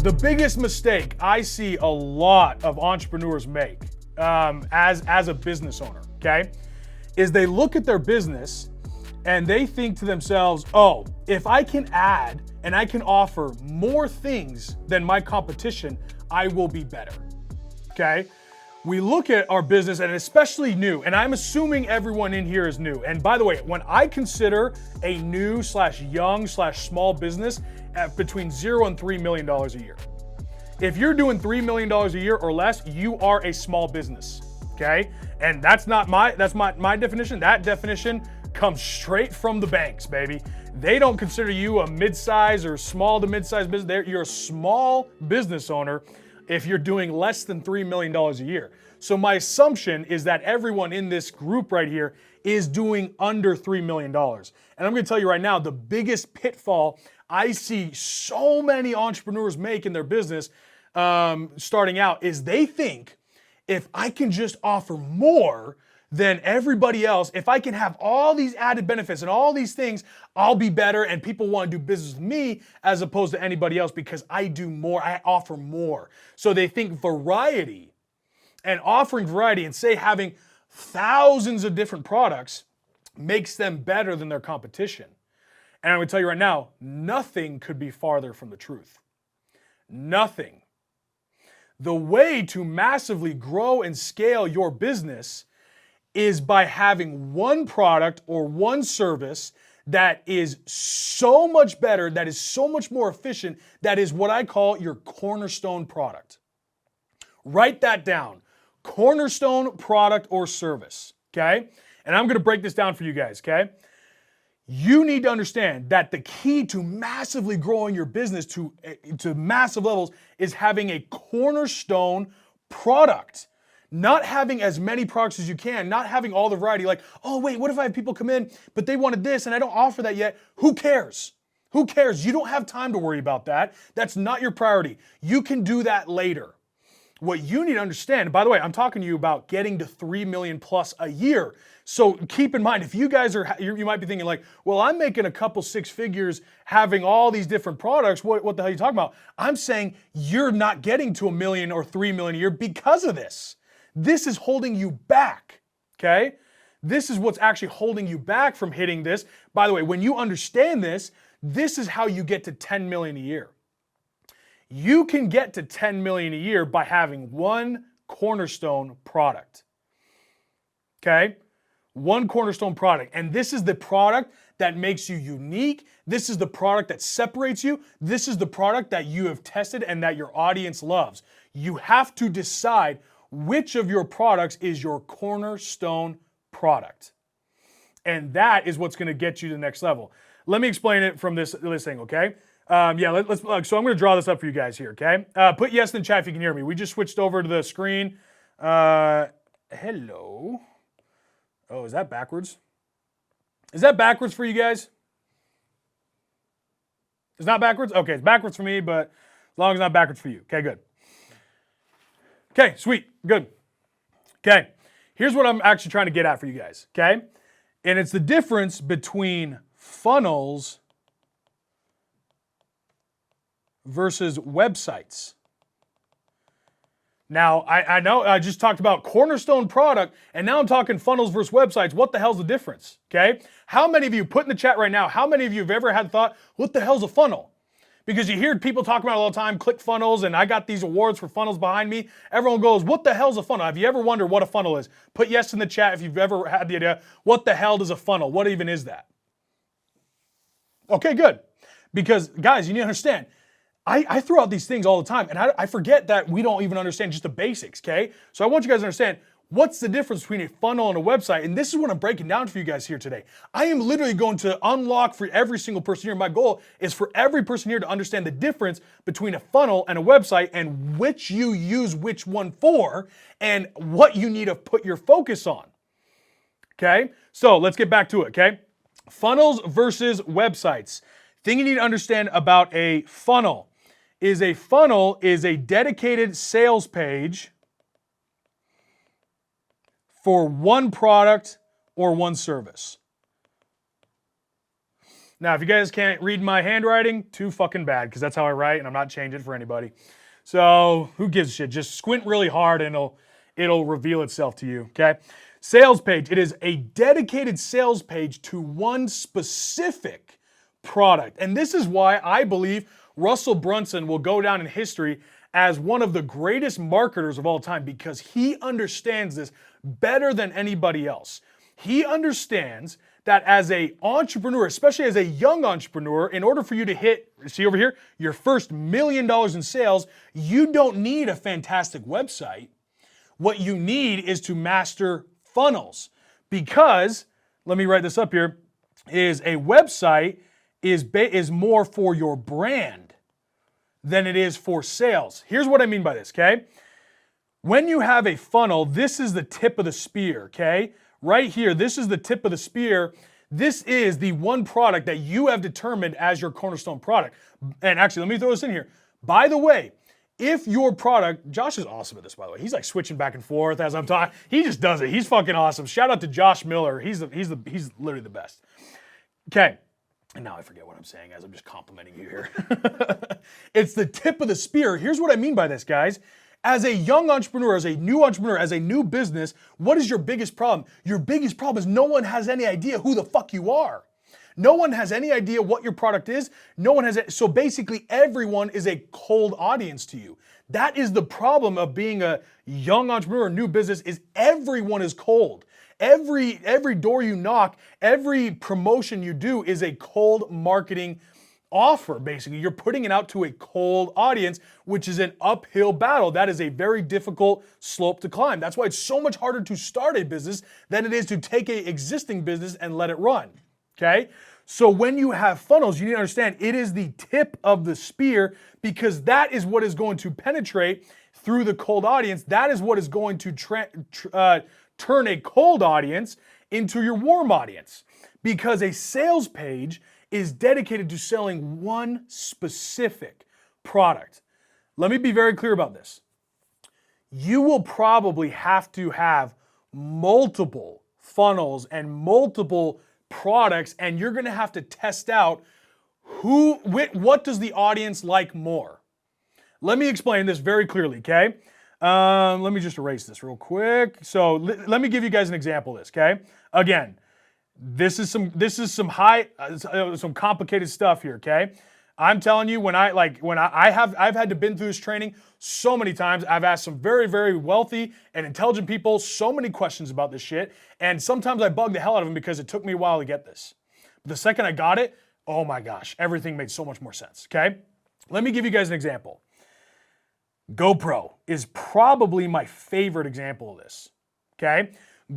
the biggest mistake I see a lot of entrepreneurs make as a business owner, okay, is they look at their business and they think to themselves, oh, if I can add and I can offer more things than my competition, I will be better, okay? We look at our business, and especially new, and I'm assuming everyone in here is new. And by the way, when I consider a new / young / small business at between $0 and $3 million a year. If you're doing $3 million a year or less, you are a small business, okay? And that's my definition. That definition comes straight from the banks, baby. They don't consider you a mid-size or small to mid-size business. You're a small business owner if you're doing less than $3 million a year. So my assumption is that everyone in this group right here is doing under $3 million. And I'm gonna tell you right now, the biggest pitfall I see so many entrepreneurs make in their business starting out is they think if I can just offer more than everybody else, if I can have all these added benefits and all these things, I'll be better and people want to do business with me as opposed to anybody else because I do more, I offer more. So they think variety and offering variety and say having thousands of different products makes them better than their competition. And I'm gonna tell you right now, nothing could be farther from the truth. Nothing. The way to massively grow and scale your business is by having one product or one service that is so much better, that is so much more efficient, that is what I call your cornerstone product. Write that down. Cornerstone product or service, okay? And I'm gonna break this down for you guys, okay? You need to understand that the key to massively growing your business to massive levels is having a cornerstone product. Not having as many products as you can, not having all the variety, like, oh wait, what if I have people come in, but they wanted this and I don't offer that yet? Who cares? Who cares? You don't have time to worry about that. That's not your priority. You can do that later. What you need to understand, by the way, I'm talking to you about getting to 3 million plus a year. So keep in mind, if you guys are, you might be thinking like, well, I'm making a couple 6 figures having all these different products. What the hell are you talking about? I'm saying you're not getting to 1 million or 3 million a year because of this. This is holding you back, okay? This is what's actually holding you back from hitting this. By the way, when you understand this, this is how you get to 10 million a year. You can get to 10 million a year by having one cornerstone product, okay? One cornerstone product. And this is the product that makes you unique. This is the product that separates you. This is the product that you have tested and that your audience loves. You have to decide which of your products is your cornerstone product. And that is what's gonna get you to the next level. Let me explain it from this thing, okay? So I'm gonna draw this up for you guys here, okay? Put yes in the chat if you can hear me. We just switched over to the screen. Hello. Oh, is that backwards? Is that backwards for you guys? It's not backwards? Okay, it's backwards for me, but as long as it's not backwards for you. Okay, good. Okay, sweet, good. Okay, here's what I'm actually trying to get at for you guys, okay? And it's the difference between funnels versus websites. Now, I know I just talked about cornerstone product, and now I'm talking funnels versus websites. What the hell's the difference, okay? How many of you, put in the chat right now, how many of you have ever had thought, what the hell's a funnel? Because you hear people talk about it all the time, click funnels, and I got these awards for funnels behind me. Everyone goes, what the hell's a funnel? Have you ever wondered what a funnel is? Put yes in the chat if you've ever had the idea, what the hell does a funnel? What even is that? Okay, good. Because guys, you need to understand, I throw out these things all the time, and I forget that we don't even understand just the basics, okay? So I want you guys to understand, what's the difference between a funnel and a website? And this is what I'm breaking down for you guys here today. I am literally going to unlock for every single person here. My goal is for every person here to understand the difference between a funnel and a website and which you use which one for and what you need to put your focus on, okay? So let's get back to it, okay? Funnels versus websites. Thing you need to understand about a funnel is a dedicated sales page for one product or one service. Now, if you guys can't read my handwriting, too fucking bad, because that's how I write, and I'm not changing it for anybody. So who gives a shit? Just squint really hard, and it'll reveal itself to you, okay? Sales page. It is a dedicated sales page to one specific product. And this is why I believe Russell Brunson will go down in history as one of the greatest marketers of all time, because he understands this better than anybody else. He understands that as an entrepreneur, especially as a young entrepreneur, in order for you to hit, see over here, your first $1 million in sales, you don't need a fantastic website. What you need is to master funnels, because, let me write this up here, is a website is more for your brand than it is for sales. Here's what I mean by this, okay? When you have a funnel, this is the tip of the spear, okay? Right here, this is the tip of the spear. This is the one product that you have determined as your cornerstone product. And actually, let me throw this in here. By the way, if your product, Josh is awesome at this, by the way. He's like switching back and forth as I'm talking. He just does it. He's fucking awesome. Shout out to Josh Miller. He's literally the best. Okay. And now I forget what I'm saying as I'm just complimenting you here. It's the tip of the spear. Here's what I mean by this, guys. As a young entrepreneur, as a new business, what is your biggest problem? Your biggest problem is no one has any idea who the fuck you are. No one has any idea what your product is. No one has it. So basically everyone is a cold audience to you. That is the problem of being a young entrepreneur, new business, is everyone is cold. Every door you knock, every promotion you do is a cold marketing offer, basically. You're putting it out to a cold audience, which is an uphill battle. That is a very difficult slope to climb. That's why it's so much harder to start a business than it is to take an existing business and let it run, okay? So when you have funnels, you need to understand it is the tip of the spear, because that is what is going to penetrate through the cold audience. That is what is going to turn a cold audience into your warm audience, because a sales page is dedicated to selling one specific product. Let me be very clear about this. You will probably have to have multiple funnels and multiple products, and you're gonna have to test out what does the audience like more. Let me explain this very clearly, okay? Let me just erase this real quick. So let me give you guys an example of this, okay? Again, this is some complicated stuff here, okay? I'm telling you, I've had to been through this training so many times. I've asked some very, very wealthy and intelligent people so many questions about this shit, and sometimes I bug the hell out of them because it took me a while to get this. But the second I got it, oh my gosh, everything made so much more sense, okay? Let me give you guys an example. GoPro is probably my favorite example of this, okay?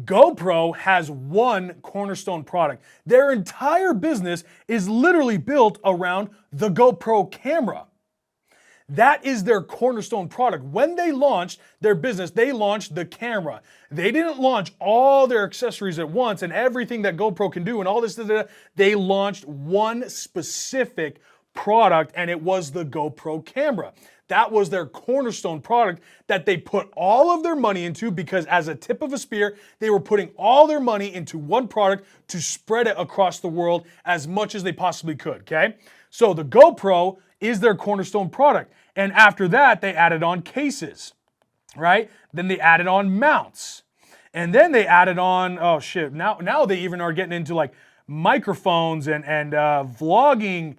GoPro has one cornerstone product. Their entire business is literally built around the GoPro camera. That is their cornerstone product. When they launched their business, they launched the camera. They didn't launch all their accessories at once and everything that GoPro can do and all this. They launched one specific product, and it was the GoPro camera. That was their cornerstone product that they put all of their money into, because as a tip of a spear, they were putting all their money into one product to spread it across the world as much as they possibly could, okay? So the GoPro is their cornerstone product. And after that, they added on cases, right? Then they added on mounts. And then they added on, oh shit, now they even are getting into like microphones and vlogging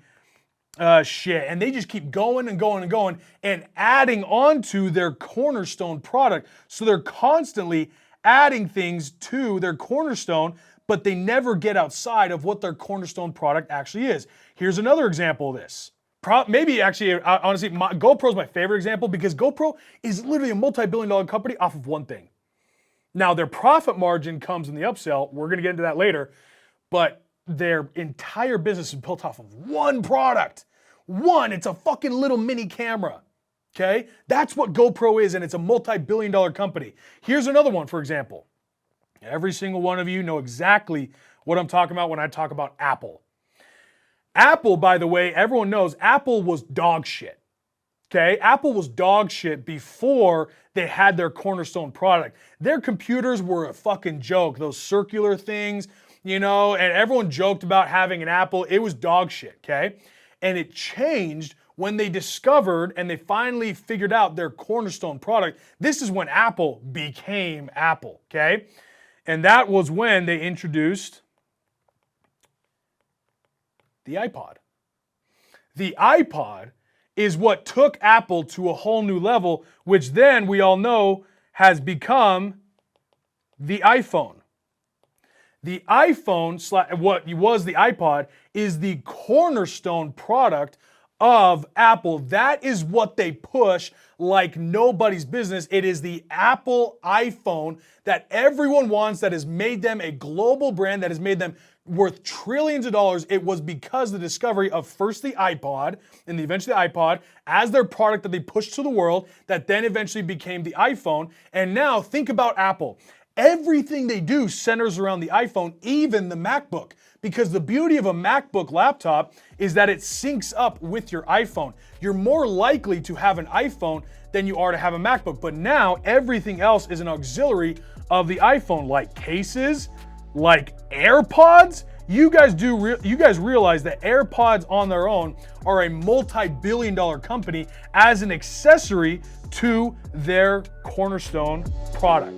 shit, and they just keep going and going and going and adding on to their cornerstone product. So they're constantly adding things to their cornerstone, but they never get outside of what their cornerstone product actually is. Here's another example of this. Maybe actually, honestly, GoPro is my favorite example, because GoPro is literally a multi-billion-dollar company off of one thing. Now, their profit margin comes in the upsell. We're going to get into that later, but their entire business is built off of one product. It's a fucking little mini camera, okay? That's what GoPro is, and it's a multi-billion-dollar company. Here's another one, for example. Every single one of you know exactly what I'm talking about when I talk about Apple. Apple, by the way, everyone knows Apple was dog shit, okay? Apple was dog shit before they had their cornerstone product. Their computers were a fucking joke. Those circular things, you know, and everyone joked about having an Apple. It was dog shit, okay? And it changed when they discovered and they finally figured out their Cornerstone product. This is when Apple became Apple, okay? And that was when they introduced the iPod. The iPod is what took Apple to a whole new level, which then we all know has become the iPhone. The iPhone, what was the iPod, is the cornerstone product of Apple. That is what they push like nobody's business. It is the Apple iPhone that everyone wants, that has made them a global brand, that has made them worth trillions of dollars. It was because of the discovery of first the iPod and eventually the iPod as their product that they pushed to the world, that then eventually became the iPhone. And now think about Apple. Everything they do centers around the iPhone, even the MacBook, because the beauty of a MacBook laptop is that it syncs up with your iPhone. You're more likely to have an iPhone than you are to have a MacBook, but now everything else is an auxiliary of the iPhone, like cases, like AirPods. You guys realize that AirPods on their own are a multi-billion-dollar company as an accessory to their Cornerstone product.